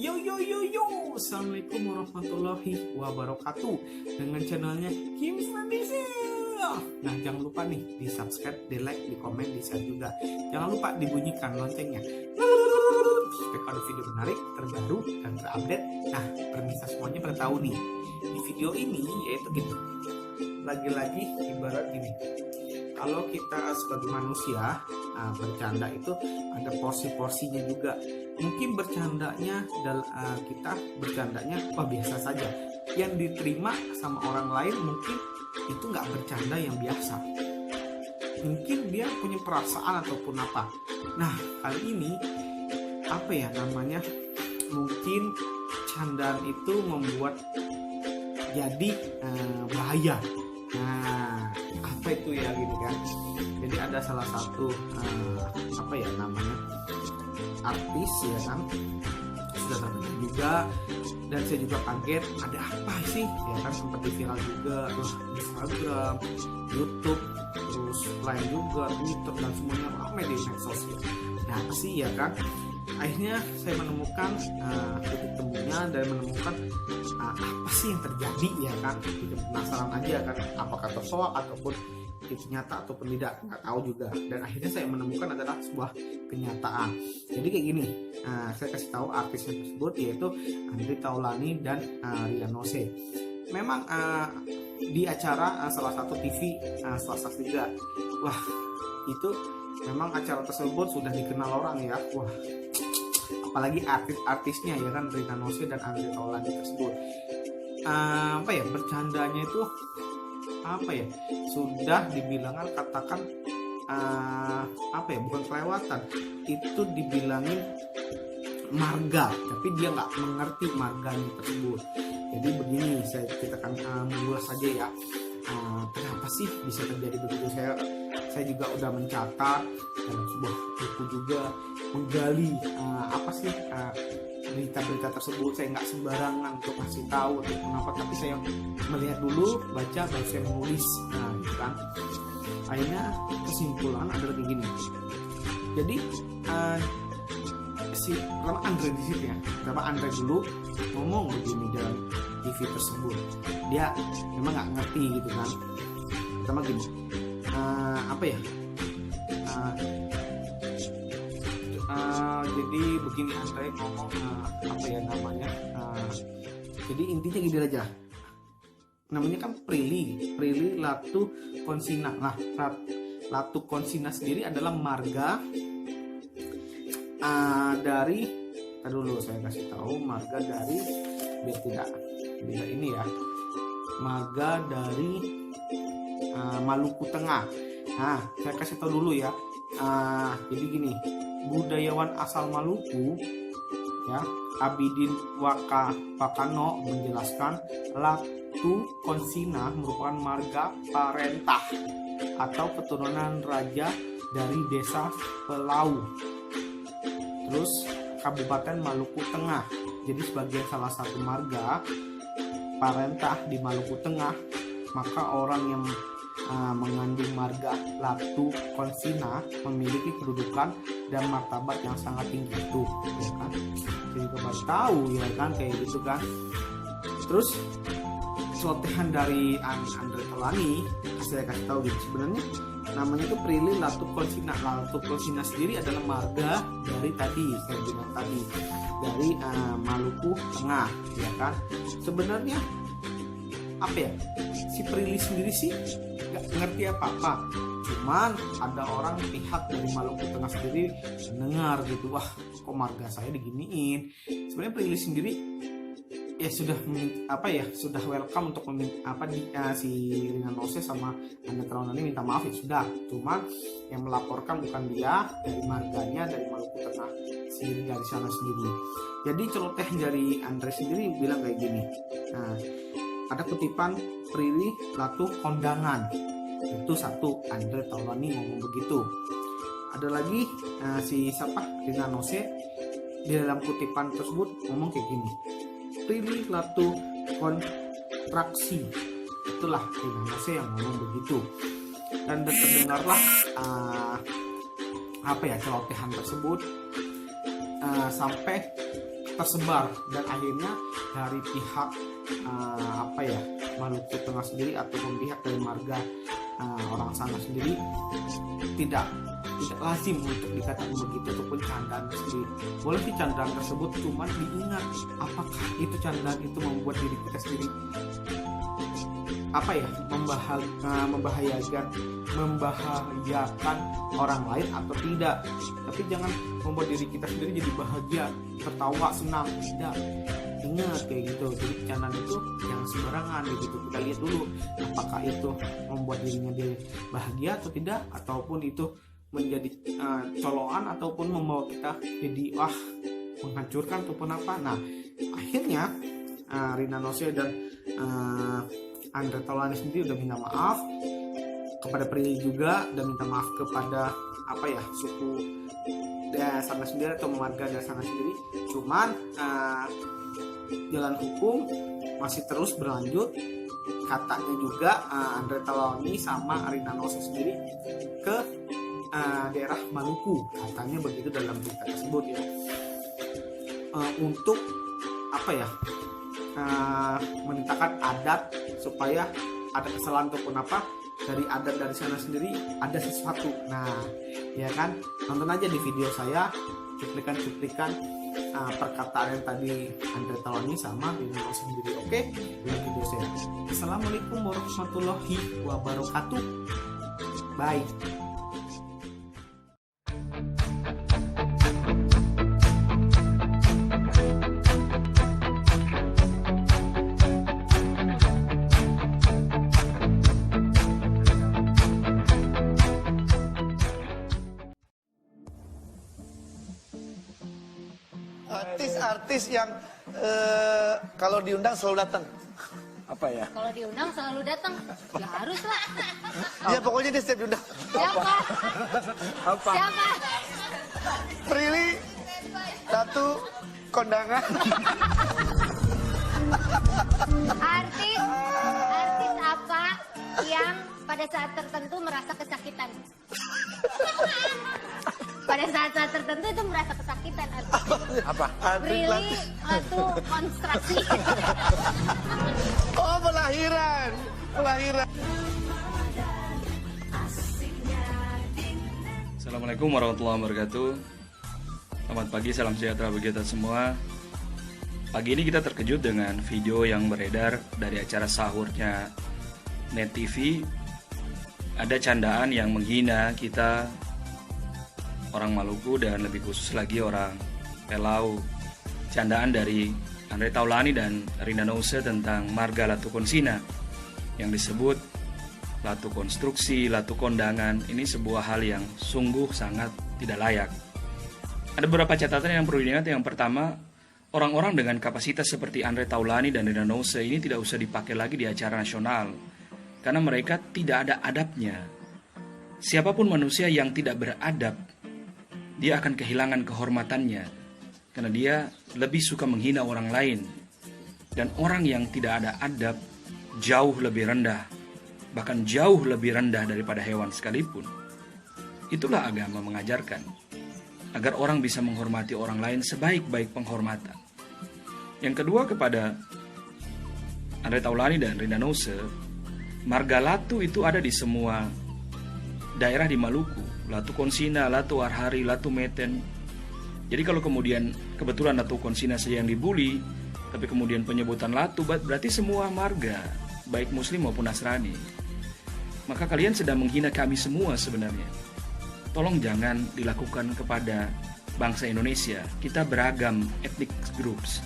Yo yo yo yo, assalamualaikum warahmatullahi wabarakatuh. Dengan channelnya Kim Fadisa. Nah, jangan lupa nih di subscribe, di like, di komen, di share juga. Jangan lupa dibunyikan loncengnya supaya kalau video menarik, terbaru, dan terupdate. Nah, permisa semuanya pada tahu nih. Di video ini yaitu gitu. Lagi-lagi ibarat gini. Kalau kita sebagai manusia bercanda itu ada porsi-porsinya juga. Mungkin bercandanya kita bercandanya biasa saja. Yang diterima sama orang lain mungkin itu nggak bercanda yang biasa. Mungkin dia punya perasaan ataupun apa. Nah, kali ini mungkin candaan itu membuat jadi bahaya. Nah, apa itu ya gini kan? Jadi ada salah satu artis ya kan, sudah terkenal juga, dan saya juga kaget ada apa sih ya kan, seperti viral juga terus Instagram, YouTube, terus lain juga Twitter dan semuanya ramai di media sosial. Nah apa sih ya kan? Akhirnya saya menemukan titik temunya dan menemukan apa sih yang terjadi ya kan. Bikin penasaran aja kan, apakah tersoak ataupun itu nyata ataupun tidak, nggak tahu juga. Dan akhirnya saya menemukan adalah sebuah kenyataan. Jadi kayak gini, saya kasih tahu artisnya tersebut yaitu Andre Taulany dan Rina Nose. Memang di acara salah satu TV swasta juga. Wah, itu memang acara tersebut sudah dikenal orang ya. Wah, apalagi artis-artisnya ya kan, Rina Nose dan Andre Taulany tersebut. Bercandanya itu sudah dibilangkan, katakan bukan kelewatan, itu dibilangin marga, tapi dia nggak mengerti marganya tersebut. Jadi begini, kita akan mengulas saja ya, kenapa sih bisa terjadi begitu. Saya juga udah mencatat dalam sebuah buku juga, menggali berita-berita tersebut. Saya nggak sembarangan untuk kasih tahu atau kenapa, tapi saya melihat dulu, baca, baru saya menulis. Nah, gitu kan. Akhirnya kesimpulan adalah kayak gini. Jadi pertama Andre di situ ya. Pertama Andre dulu ngomong begini dalam TV tersebut. Dia memang nggak ngerti gitu kan. Pertama gini, jadi begini, Andre ngomong jadi intinya gini aja, namanya kan Prilly Latuconsina. Nah, Latuconsina sendiri adalah marga dari, dulu saya kasih tahu, marga dari, biar tidak ini ya, marga dari Maluku Tengah. Nah, saya kasih tahu dulu ya. Jadi gini, budayawan asal Maluku ya, Abidin Wakano menjelaskan Latuconsina merupakan marga parentah atau keturunan raja dari desa Pelau, terus Kabupaten Maluku Tengah. Jadi sebagai salah satu marga parentah di Maluku Tengah, maka orang yang mengandung marga Latuconsina memiliki kedudukan dan martabat yang sangat tinggi itu, ya kan? Jadi baru tahu ya kan, kayak gitu kan. Terus celotehan dari Andre Taulany, saya kasih tahu gitu, sebenarnya namanya itu Prilly Latuconsina. Latuconsina sendiri adalah marga dari tadi saya bilang tadi, dari Maluku Tengah, ya kan. Sebenarnya si Prilly sendiri sih nggak ngerti apa-apa, cuman ada orang pihak dari Maluku Tengah sendiri mendengar gitu, wah kok marga saya diginiin. Sebenarnya Prilly sendiri ya sudah sudah welcome untuk si Rina Nose sama Andre Taulany minta maaf ya sudah, cuman yang melaporkan bukan dia, dari marganya dari Maluku Tengah sendiri, dari sana sendiri. Jadi celoteh dari Andre sendiri bilang kayak gini. Nah, ada kutipan Prilly Latucondangan, itu satu, Andre Taulany ngomong begitu. Ada lagi Rina Nose di dalam kutipan tersebut ngomong kayak gini, Prilly Latucontraksi, itulah Rina Nose yang ngomong begitu. Dan terdengarlah celotehan tersebut sampai tersebar, dan akhirnya dari pihak Maluku Tengah sendiri ataupun pihak dari marga orang sana sendiri tidak lazim untuk dikatakan begitu ataupun candaan sendiri. Boleh sih candaan tersebut, cuman diingat apakah itu candaan itu membuat diri kita sendiri membahayakan orang lain atau tidak. Tapi jangan membuat diri kita sendiri jadi bahagia, tertawa, senang, tidak. Ingat kayak gitu. Jadi candaan itu jangan sembarangan gitu. Kita lihat dulu apakah itu membuat dirinya dia bahagia atau tidak, ataupun itu menjadi colokan ataupun membawa kita jadi menghancurkan ataupun apa. Nah, akhirnya Rina Nose dan Andre Taulany sendiri udah minta maaf kepada Prilly juga, dan minta maaf kepada suku sana sendiri atau marga dari sana sendiri. Cuman jalan hukum masih terus berlanjut. Katanya juga Andre Taulany sama Rina Nose sendiri ke daerah Maluku, katanya begitu dalam berita tersebut ya, untuk menitahkan adat, supaya ada kesalahan ataupun dari adat dari sana sendiri ada sesuatu. Nah ya kan, nonton aja di video saya cuplikan perkataan yang tadi Andre Taulany sama Rina Nose sendiri. Oke, dengan video saya. Assalamualaikum warahmatullahi wabarakatuh. Bye. Artis yang kalau diundang selalu datang. Apa ya? Kalau diundang selalu datang, ya harus lah. Ya pokoknya dia setiap diundang. Siapa? Apa? Siapa? Prilly, satu kondangan. Artis apa yang pada saat tertentu merasa kesakitan? Pada saat-saat tertentu itu merasa kesakitan. Apa? Prilly atau konstruksi. Oh, pelahiran. Assalamualaikum warahmatullahi wabarakatuh. Selamat pagi, salam sejahtera bagi kita semua. Pagi ini kita terkejut dengan video yang beredar dari acara sahurnya Net TV. Ada candaan yang menghina kita orang Maluku dan lebih khusus lagi orang Pelau. Candaan dari Andre Taulany dan Rina Nose tentang marga Latu Konsina yang disebut Latu Konstruksi, Latu Kondangan. Ini sebuah hal yang sungguh sangat tidak layak. Ada beberapa catatan yang perlu diingat. Yang pertama, orang-orang dengan kapasitas seperti Andre Taulany dan Rina Nose ini tidak usah dipakai lagi di acara nasional, karena mereka tidak ada adabnya. Siapapun manusia yang tidak beradab, dia akan kehilangan kehormatannya, karena dia lebih suka menghina orang lain. Dan orang yang tidak ada adab jauh lebih rendah, bahkan jauh lebih rendah daripada hewan sekalipun. Itulah agama mengajarkan, agar orang bisa menghormati orang lain sebaik-baik penghormatan. Yang kedua, kepada Andre Taulany dan Rina Nose, marga Latu itu ada di semua daerah di Maluku. Latu Konsina, Latu Arhari, Latu Meten. Jadi kalau kemudian kebetulan Latu Konsina saja yang dibully, tapi kemudian penyebutan Latu, berarti semua marga, baik Muslim maupun Nasrani. Maka kalian sedang menghina kami semua sebenarnya. Tolong jangan dilakukan kepada bangsa Indonesia. Kita beragam ethnic groups.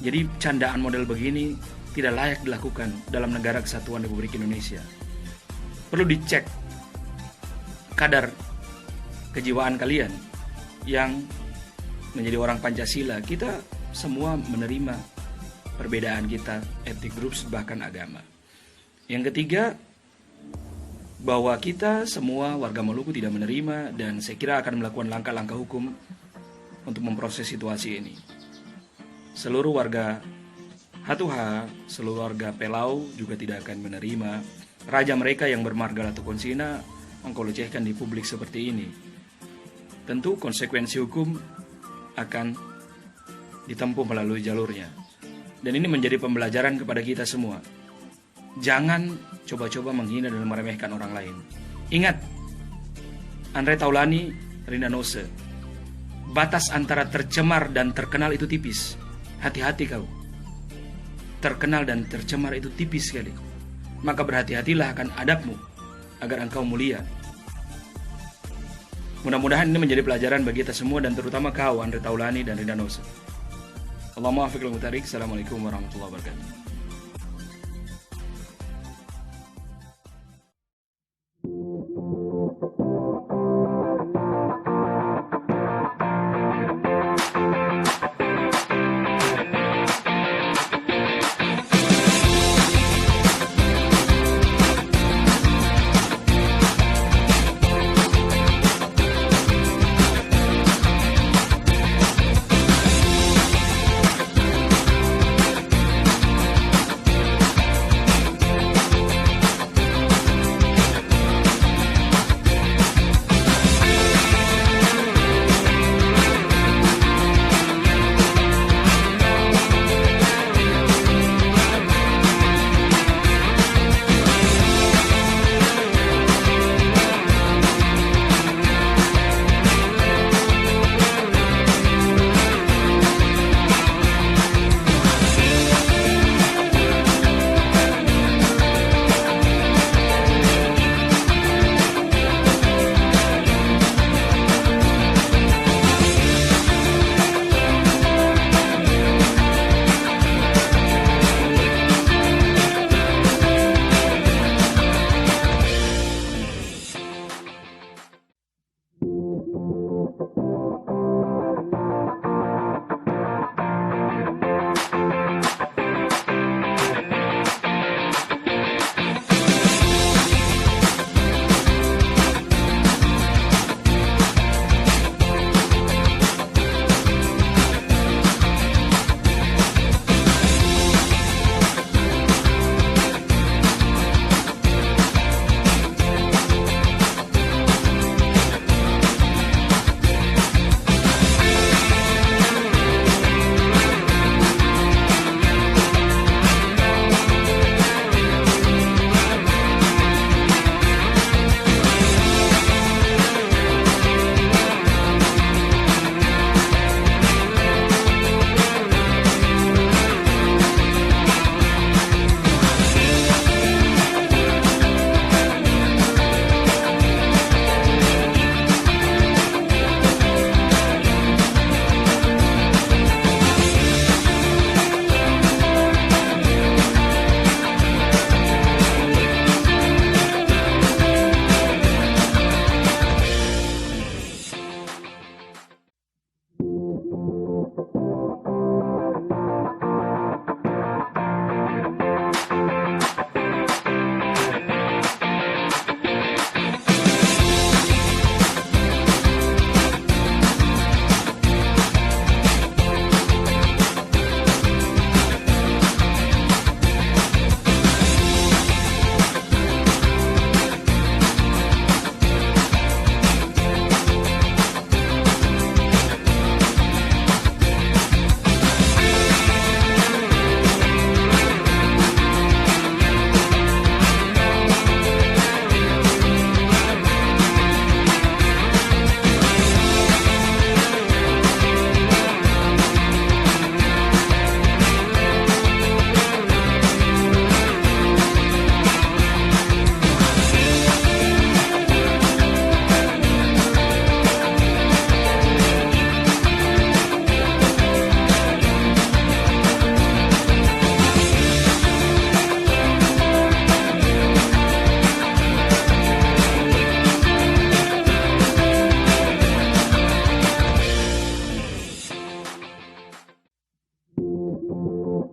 Jadi candaan model begini tidak layak dilakukan dalam negara kesatuan Republik Indonesia. Perlu dicek kadar kejiwaan kalian yang menjadi orang Pancasila. Kita semua menerima perbedaan kita, ethnic groups, bahkan agama. Yang ketiga, bahwa kita semua warga Maluku tidak menerima, dan saya kira akan melakukan langkah-langkah hukum untuk memproses situasi ini. Seluruh warga Hatuha, seluruh warga Pelau juga tidak akan menerima raja mereka yang bermarga Latu Konsina mengkolecehkan di publik seperti ini. Tentu konsekuensi hukum akan ditempuh melalui jalurnya. Dan ini menjadi pembelajaran kepada kita semua. Jangan coba-coba menghina dan meremehkan orang lain. Ingat, Andre Taulany, Rina Nose, batas antara tercemar dan terkenal itu tipis. Hati-hati kau. Terkenal dan tercemar itu tipis sekali. Maka berhati-hatilah akan adabmu agar engkau mulia. Mudah-mudahan ini menjadi pelajaran bagi kita semua dan terutama kau, Andre Taulany dan Rina Nose. Allahumma afiq wal mutarik. Assalamualaikum warahmatullahi wabarakatuh.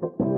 Thank you.